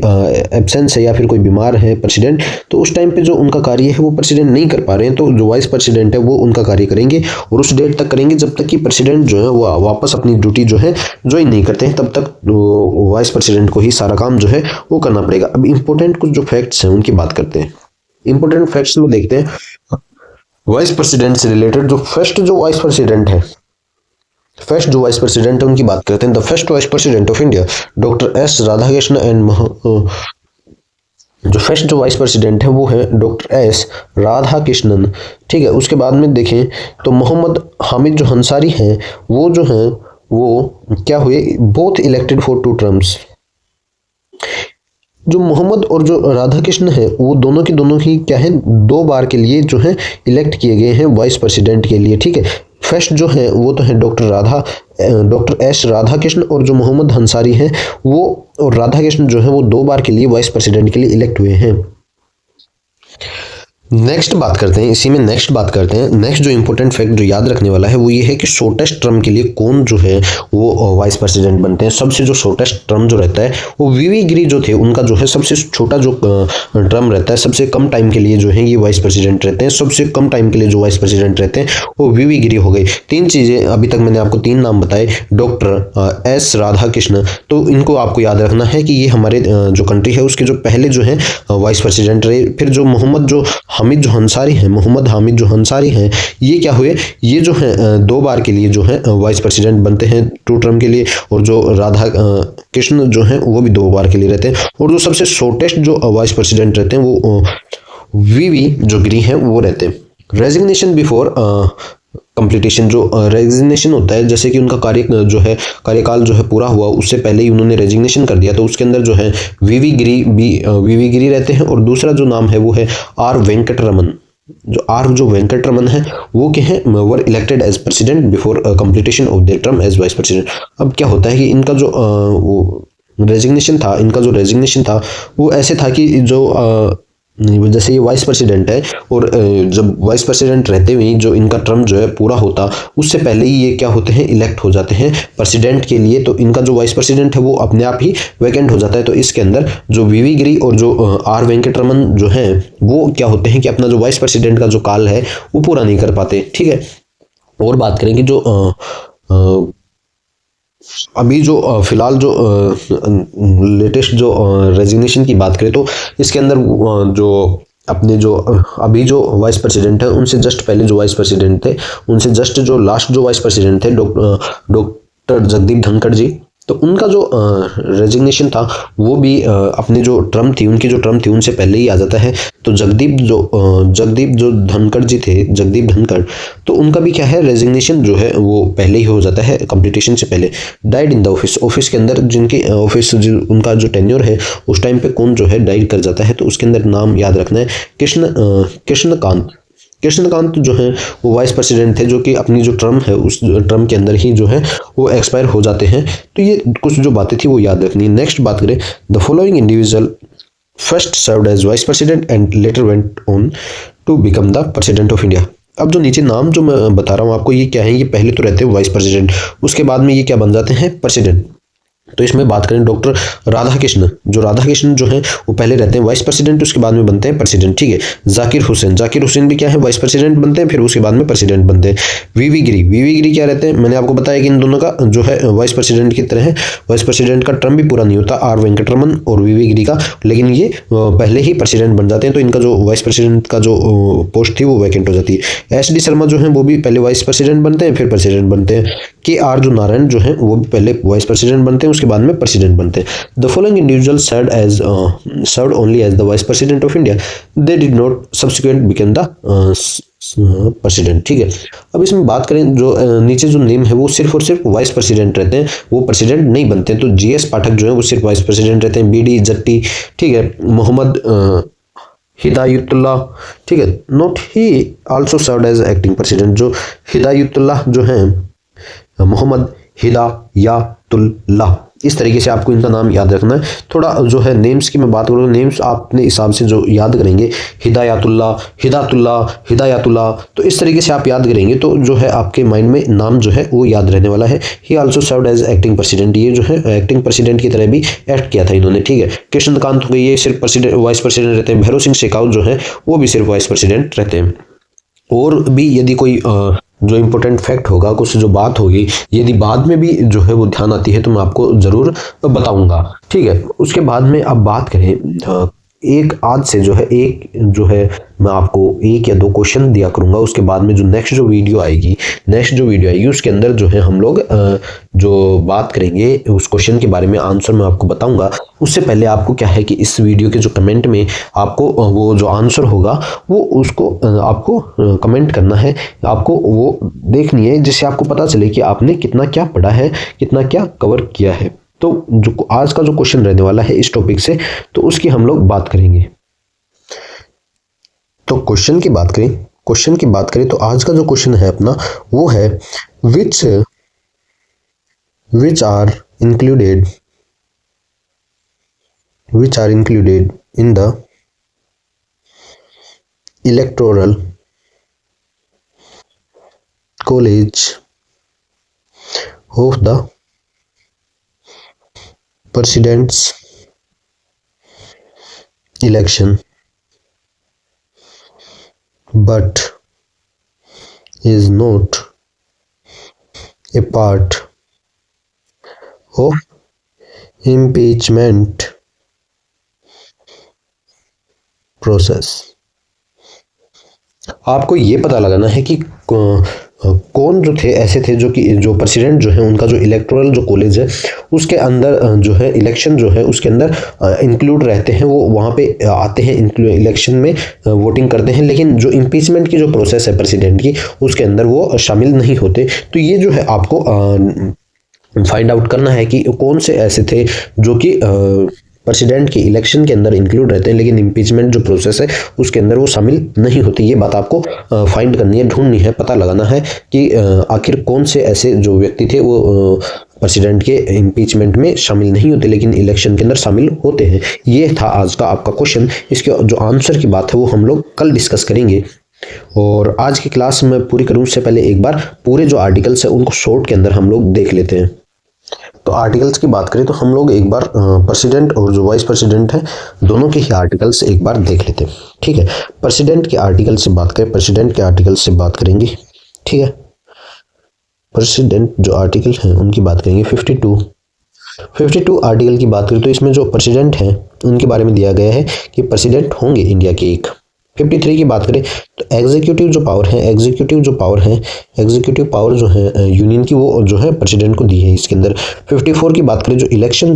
A: एब्सेंस है या फिर कोई बीमार है प्रेसिडेंट, तो उस टाइम पे जो उनका कार्य है वो प्रेसिडेंट नहीं कर पा रहे हैं, तो जो वाइस प्रेसिडेंट है वो उनका कार्य करेंगे और उस डेट तक करेंगे जब तक कि प्रेसिडेंट जो है वो वापस अपनी ड्यूटी जो है ज्वाइन नहीं करते हैं, तब तक वाइस प्रेसिडेंट को ही सारा काम जो है वो करना पड़ेगा। अब इंपॉर्टेंट कुछ जो फैक्ट्स हैं उनकी बात करते हैं। इंपॉर्टेंट फैक्ट्स में देखते हैं वाइस प्रेसिडेंट से रिलेटेड। जो फर्स्ट जो वाइस प्रेसिडेंट है उनकी बात करते हैं। The first vice president of India doctor S Radhakrishna and जो फर्स्ट जो वाइस प्रेसिडेंट है वो है डॉक्टर एस राधाकृष्णन। ठीक है, उसके बाद में देखें तो मोहम्मद हामिद जो अंसारी हैं वो जो हैं वो क्या हुए, बोथ इलेक्टेड फॉर 2 टर्म्स। जो मोहम्मद और जो राधाकृष्ण है वो दोनों की दोनों ही क्या है, 2 बार के लिए जो है इलेक्ट किए गए हैं वाइस प्रेसिडेंट के लिए। ठीक है, फर्स्ट जो है वो तो है डॉक्टर एस राधाकृष्ण, और जो मोहम्मद अंसारी हैं वो और राधाकृष्ण जो है वो 2 बार के लिए वाइस प्रेसिडेंट के लिए इलेक्ट हुए हैं। नेक्स्ट बात करते हैं, इसी में नेक्स्ट बात करते हैं। नेक्स्ट जो इंपॉर्टेंट फैक्ट जो याद रखने वाला है वो ये है कि शॉर्टेस्ट टर्म के लिए कौन जो है वो वाइस प्रेसिडेंट बनते हैं। सबसे जो शॉर्टेस्ट टर्म जो रहता है वो वीवी गिरी जो थे उनका जो है सबसे छोटा जो टर्म रहता है, सबसे कम टाइम के लिए जो है ये वाइस प्रेसिडेंट रहते हैं। सबसे कम टाइम के लिए जो वाइस प्रेसिडेंट रहते हैं वो वीवी गिरी हो गई। 3 चीज़ें अभी तक मैंने आपको 3 नाम बताए, डॉक्टर एस राधाकृष्ण, तो इनको आपको याद रखना है कि ये हमारे जो कंट्री है उसके जो पहले जो है वाइस प्रेसिडेंट रहे। फिर जो मोहम्मद हामिद जो अंसारी हैं ये क्या हुए, ये जो है 2 बार के लिए जो है वाइस प्रेसिडेंट बनते हैं 2 टर्म के लिए, और जो राधा कृष्ण जो हैं वो भी 2 बार के लिए रहते हैं। और जो सबसे शॉर्टेस्ट जो वाइस प्रेसिडेंट रहते हैं वो वीवी जो गिरी हैं वो रहते हैं। रेजिग्नेशन बिफोर कंप्लीटेशन, जो रेजिग्नेशन होता है जैसे कि उनका कार्यकाल जो है पूरा हुआ उससे पहले ही उन्होंने रेजिग्नेशन कर दिया, तो उसके अंदर जो है वीवी गिरी रहते हैं। और दूसरा जो नाम है वो है आर वेंकटरमन। जो वेंकटरमन है वो क्या है, were elected as president before completion of their term as vice president. अब क्या होता है कि इनका जो रेजिग्नेशन था वो ऐसे था कि जो जैसे ये वाइस प्रेसिडेंट है और जब वाइस प्रेसिडेंट रहते हुए जो इनका टर्म जो है पूरा होता उससे पहले ही ये क्या होते हैं, इलेक्ट हो जाते हैं प्रेसिडेंट के लिए, तो इनका जो वाइस प्रेसिडेंट है वो अपने आप ही वैकेंट हो जाता है। तो इसके अंदर जो वीवी गिरी और जो आर वेंकटरमन जो हैं वो क्या होते हैं कि अपना जो वाइस प्रेसिडेंट का जो काल है वो पूरा नहीं कर पाते। ठीक है, और बात करेंगे जो अभी जो फिलहाल जो लेटेस्ट जो रेजिग्नेशन की बात करें तो इसके अंदर जो अपने जो अभी जो वाइस प्रेसिडेंट है उनसे जस्ट पहले जो वाइस प्रेसिडेंट थे, उनसे जस्ट जो लास्ट जो वाइस प्रेसिडेंट थे डॉक्टर जगदीप धनखड़ जी, तो उनका जो रेजिग्नेशन था वो भी अपनी जो टर्म थी उनकी जो टर्म थी उनसे पहले ही आ जाता है। तो जगदीप जो धनखड़ जी थे, जगदीप धनखड़, तो उनका भी क्या है, रेजिग्नेशन जो है वो पहले ही हो जाता है कंप्लीटेशन से पहले। डाइड इन द ऑफिस के अंदर जिनके ऑफिस उनका जो टेन्योर है उस टाइम पे कौन जो है डाइड कर जाता है, तो उसके अंदर नाम याद रखना है कृष्णकांत जो है वो वाइस प्रेसिडेंट थे, जो कि अपनी जो टर्म है उस टर्म के अंदर ही जो है वो एक्सपायर हो जाते हैं। तो ये कुछ जो बातें थी वो याद रखनी है। नेक्स्ट बात करें, the following individual first served as vice president and later went on to become the president of India. अब जो नीचे नाम जो मैं बता रहा हूँ आपको ये क्या है, ये पहले तो रहते हैं वाइस प्रेसिडेंट, उसके बाद में ये क्या बन जाते हैं, प्रेसिडेंट। तो इसमें बात करें डॉक्टर राधाकृष्ण, जो राधाकृष्ण जो है वो पहले रहते हैं वाइस प्रेसिडेंट, उसके बाद में बनते हैं प्रेसिडेंट, ठीक है। जाकिर हुसैन भी क्या है, वाइस प्रेसिडेंट बनते हैं, फिर उसके बाद में प्रेसिडेंट बनते हैं। वीवी गिरी क्या रहते हैं, मैंने आपको बताया कि इन दोनों का जो है वाइस प्रेसिडेंट की तरह है, वाइस प्रेसिडेंट का टर्म भी पूरा नहीं होता, आर वेंकटरमन और वीवी गिरी का, लेकिन ये पहले ही प्रेसिडेंट बन जाते हैं, तो इनका जो वाइस प्रेसिडेंट का जो पोस्ट थी वो वैकेंट हो जाती है। एस डी शर्मा जो है वो भी पहले वाइस प्रेसिडेंट बनते हैं, फिर प्रेसिडेंट बनते हैं। के आर जो नारायण जो है वो भी पहले वाइस प्रेसिडेंट बनते हैं, उसके बाद में प्रेसिडेंट बनते हैं। The following individual served only as the vice president of India, they did not subsequent become the president, ठीक है। अब इसमें बात करें जो नीचे जो नेम है वो सिर्फ और सिर्फ वाइस प्रेसिडेंट रहते हैं, वो प्रेसिडेंट नहीं बनते। तो जीएस पाठक जो है वो सिर्फ वाइस प्रेसिडेंट रहते हैं। बीडी जट्टी, ठीक है। मोहम्मद हिदायतुल्लाह, ठीक है, note he also served as acting president. जो हिदायतुल्लाह जो है, मोहम्मद हिदायतुल्लाह, इस तरीके से आपको इनका नाम याद रखना है। थोड़ा जो है नेम्स की मैं बात करूँ, नेम्स आप अपने हिसाब से जो याद करेंगे, हिदायतुल्लाह, तो इस तरीके से आप याद करेंगे तो जो है आपके माइंड में नाम जो है वो याद रहने वाला है। He also served as acting president, ये जो है एक्टिंग प्रेसिडेंट की तरह भी एक्ट किया था इन्होंने, ठीक है। कृष्णकांत हो गए, ये सिर्फ प्रेसिडेंट वाइस प्रेसिडेंट रहते हैं। भैरव सिंह शेखावत जो है वो भी सिर्फ वाइस प्रेसिडेंट रहते हैं। और भी यदि कोई जो इम्पोर्टेंट फैक्ट होगा, कुछ जो बात होगी, यदि बाद में भी जो है वो ध्यान आती है तो मैं आपको ज़रूर बताऊंगा, ठीक है। उसके बाद में अब बात करें एक आज से जो है मैं आपको एक या दो क्वेश्चन दिया करूंगा, उसके बाद में जो नेक्स्ट जो वीडियो आएगी उसके अंदर जो है हम लोग जो बात करेंगे उस क्वेश्चन के बारे में, आंसर मैं आपको बताऊंगा। उससे पहले आपको क्या है कि इस वीडियो के जो कमेंट में आपको वो जो आंसर होगा वो उसको आपको कमेंट करना है, आपको वो देखनी है, जिससे आपको पता चले कि आपने कितना क्या पढ़ा है, कितना क्या कवर किया है। तो जो आज का जो क्वेश्चन रहने वाला है इस टॉपिक से, तो उसकी हम लोग बात करेंगे। तो क्वेश्चन की बात करें तो आज का जो क्वेश्चन है अपना वो है which are included in the electoral college of the president's election but is not a part of impeachment process। आपको ये पता लगाना है कि कौन जो ऐसे थे जो प्रेसिडेंट जो है उनका जो इलेक्टोरल जो कॉलेज है उसके अंदर जो है इलेक्शन जो है उसके अंदर इंक्लूड रहते हैं, वो वहाँ पे आते हैं, इलेक्शन में वोटिंग करते हैं, लेकिन जो इम्पीचमेंट की जो प्रोसेस है प्रेसिडेंट की उसके अंदर वो शामिल नहीं होते। तो ये जो है आपको फाइंड आउट करना है कि कौन से ऐसे थे जो कि प्रेसिडेंट के इलेक्शन के अंदर इंक्लूड रहते हैं, लेकिन इम्पीचमेंट जो प्रोसेस है उसके अंदर वो शामिल नहीं होती। ये बात आपको फाइंड करनी है, ढूंढनी है, पता लगाना है कि आखिर कौन से ऐसे जो व्यक्ति थे वो प्रेसिडेंट के इम्पीचमेंट में शामिल नहीं होते लेकिन इलेक्शन के अंदर शामिल होते हैं। ये था आज का आपका क्वेश्चन। इसके जो आंसर की बात है वो हम लोग कल डिस्कस करेंगे। और आज की क्लास में पूरी करूँ उससे पहले एक बार पूरे जो आर्टिकल्स है उनको शॉर्ट के अंदर हम लोग देख लेते हैं। तो आर्टिकल्स की बात करें तो हम लोग एक बार प्रेसिडेंट और जो वाइस प्रेसिडेंट है दोनों के ही आर्टिकल्स एक बार देख लेते हैं, ठीक है। प्रेसिडेंट के आर्टिकल से बात करेंगे, ठीक है। प्रेसिडेंट जो आर्टिकल हैं उनकी बात करेंगे। 52 आर्टिकल की बात करें तो इसमें जो प्रेसिडेंट हैं उनके बारे में दिया गया है कि प्रेसिडेंट होंगे इंडिया के एक। 53 की बात करें तो एग्जीक्यूटिव जो पावर जो है यूनियन की वो जो है प्रेसिडेंट को दी है इसके अंदर। 54 की बात करें जो इलेक्शन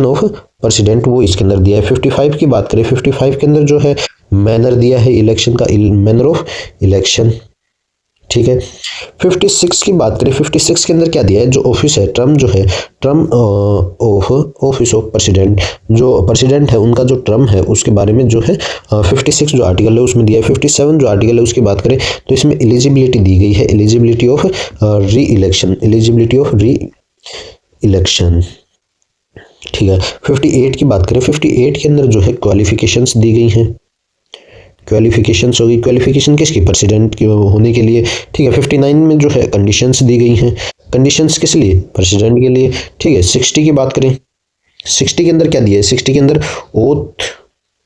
A: ऑफ प्रेसिडेंट वो इसके अंदर दिया है। 55 की बात करें, 55 के अंदर जो है मैनर दिया है इलेक्शन का, मैनर ऑफ इलेक्शन, ठीक है। 56 की बात करें, 56 के अंदर क्या दिया है, जो ऑफिस है, term of office of president, जो प्रेसिडेंट है उनका जो टर्म है उसके बारे में जो है 56 जो आर्टिकल है उसमें दिया है। 57 जो आर्टिकल है उसकी बात करें तो इसमें एलिजिबिलिटी दी गई है, एलिजिबिलिटी ऑफ री इलेक्शन, ठीक है। 58 की बात करें, 58 के अंदर जो है क्वालिफिकेशंस दी गई हैं, क्वालिफिकेशंस होगी, क्वालिफिकेशन किसकी, प्रेसिडेंट के होने के लिए, ठीक है। 59 में जो है कंडीशंस दी गई हैं, कंडीशंस किस लिए? प्रेसिडेंट के लिए। ठीक है, 60 की बात करें, 60 के अंदर क्या दिया है? 60 के अंदर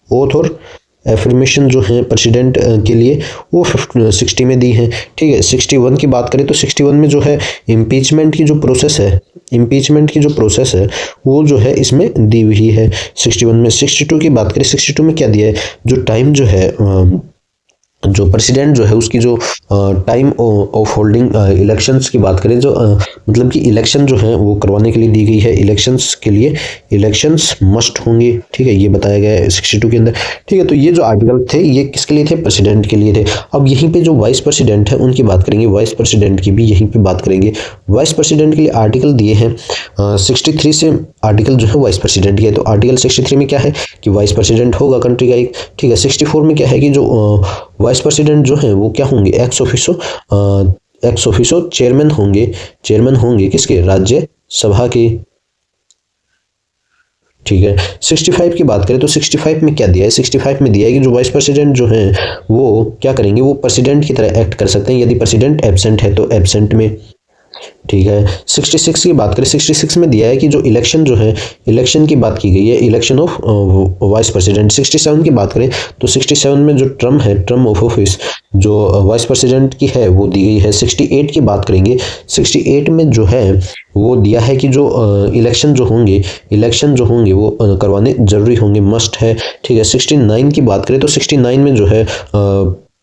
A: ओथ और एफर्मेशन जो है प्रेसिडेंट के लिए वो 60 में दी है। ठीक है, 61 की बात करें तो 61 में जो है इम्पीचमेंट की जो प्रोसेस है, इम्पीचमेंट की जो प्रोसेस है वो जो है इसमें दी हुई है 61 में। 62 की बात करें, 62 में क्या दिया है? जो टाइम जो है जो प्रेसिडेंट जो है उसकी जो टाइम ऑफ होल्डिंग इलेक्शंस की बात करें, जो मतलब कि इलेक्शन जो है वो करवाने के लिए दी गई है। इलेक्शंस के लिए इलेक्शंस मस्ट होंगे। ठीक है, ये बताया गया है 62 के अंदर। ठीक है, तो ये जो आर्टिकल थे ये किसके लिए थे? प्रेसिडेंट के लिए थे। अब यहीं पे जो वाइस प्रेसिडेंट है उनकी बात करेंगे, वाइस प्रेसिडेंट की भी यहीं पे बात करेंगे। वाइस प्रेसिडेंट के लिए आर्टिकल दिए हैं 63 से आर्टिकल जो है वाइस प्रेसिडेंट के। तो आर्टिकल 63 में क्या है कि वाइस प्रेसिडेंट होगा कंट्री का एक। ठीक है, 64 में क्या है कि जो वाइस प्रेसिडेंट जो है वो क्या होंगे? एक्स ऑफिसो चेयरमैन होंगे किसके? राज्य सभा के। ठीक है, 65 की बात करें तो 65 में क्या दिया है? 65 में दिया है कि जो वाइस प्रेसिडेंट जो है वो क्या करेंगे? वो प्रेसिडेंट की तरह एक्ट कर सकते हैं यदि प्रेसिडेंट एब्सेंट है तो एब्सेंट में। ठीक है, 66 की बात करें, 66 में दिया है कि जो इलेक्शन जो है, इलेक्शन की बात की गई है, इलेक्शन ऑफ वाइस प्रेसिडेंट। 67 की बात करें तो 67 में जो टर्म है, टर्म ऑफ ऑफिस जो वाइस प्रेसिडेंट की है वो दी गई है। 68 की बात करेंगे, 68 में जो है वो दिया है कि जो इलेक्शन जो होंगे वो करवाने जरूरी होंगे, मस्ट है। ठीक है, 69 की बात करें तो 69 में जो है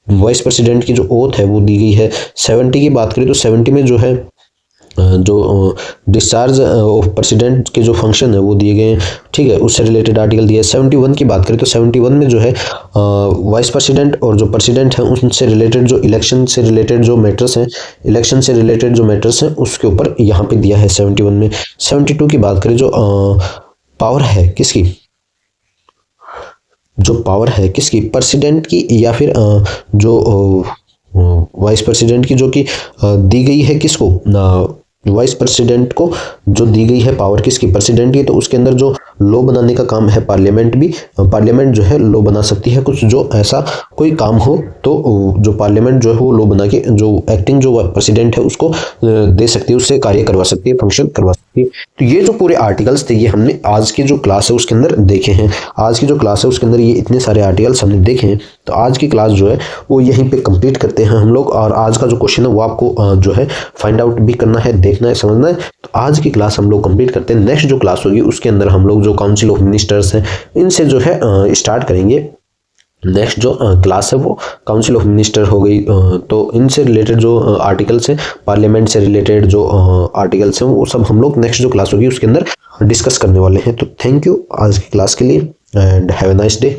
A: वाइस प्रेसिडेंट की जो ओथ है वो दी गई है। 70 की बात करें तो 70 में जो है जो डिस्चार्ज ऑफ प्रेसिडेंट के जो फंक्शन है वो दिए गए हैं। ठीक है, उससे रिलेटेड आर्टिकल दिया है। 71 की बात करें तो 71 में जो है वाइस प्रेसिडेंट और जो प्रेसिडेंट है उनसे रिलेटेड जो इलेक्शन से रिलेटेड जो मैटर्स हैं, इलेक्शन से रिलेटेड जो मैटर्स हैं उसके ऊपर यहाँ पे दिया है 71 में। 72 की बात करें, जो पावर है किसकी? जो पावर है किसकी? प्रेसिडेंट की या फिर जो वाइस प्रेसिडेंट की, जो कि दी गई है किसको? वाइस प्रेसिडेंट को जो दी गई है पावर किसकी? प्रेसिडेंट की। तो उसके अंदर जो लॉ बनाने का काम है पार्लियामेंट भी, पार्लियामेंट जो है लॉ बना सकती है। कुछ जो ऐसा कोई काम हो तो जो पार्लियामेंट जो है वो लॉ बना के जो एक्टिंग जो प्रेसिडेंट है उसको दे सकती है, उससे कार्य करवा सकती है, फंक्शन करवा सकती है। तो ये जो पूरे आर्टिकल्स थे ये हमने आज की जो क्लास है उसके अंदर देखे हैं। आज की जो क्लास है उसके अंदर ये इतने सारे आर्टिकल्स हमने देखे हैं। तो आज की क्लास जो है वो यहीं पे कंप्लीट करते हैं हम लोग। और आज का जो क्वेश्चन है वो आपको जो है फाइंड आउट भी करना है, देखना है, समझना है। तो आज की क्लास हम लोग कंप्लीट करते हैं। नेक्स्ट जो क्लास होगी उसके अंदर हम लोग जो काउंसिल ऑफ मिनिस्टर्स हैं इनसे जो है स्टार्ट करेंगे। नेक्स्ट जो क्लास है वो काउंसिल ऑफ मिनिस्टर हो गई। तो इनसे रिलेटेड जो आर्टिकल्स हैं, पार्लियामेंट से रिलेटेड जो आर्टिकल्स हैं वो सब हम लोग नेक्स्ट जो क्लास होगी उसके अंदर डिस्कस करने वाले हैं। तो थैंक यू आज की क्लास के लिए and have a nice day.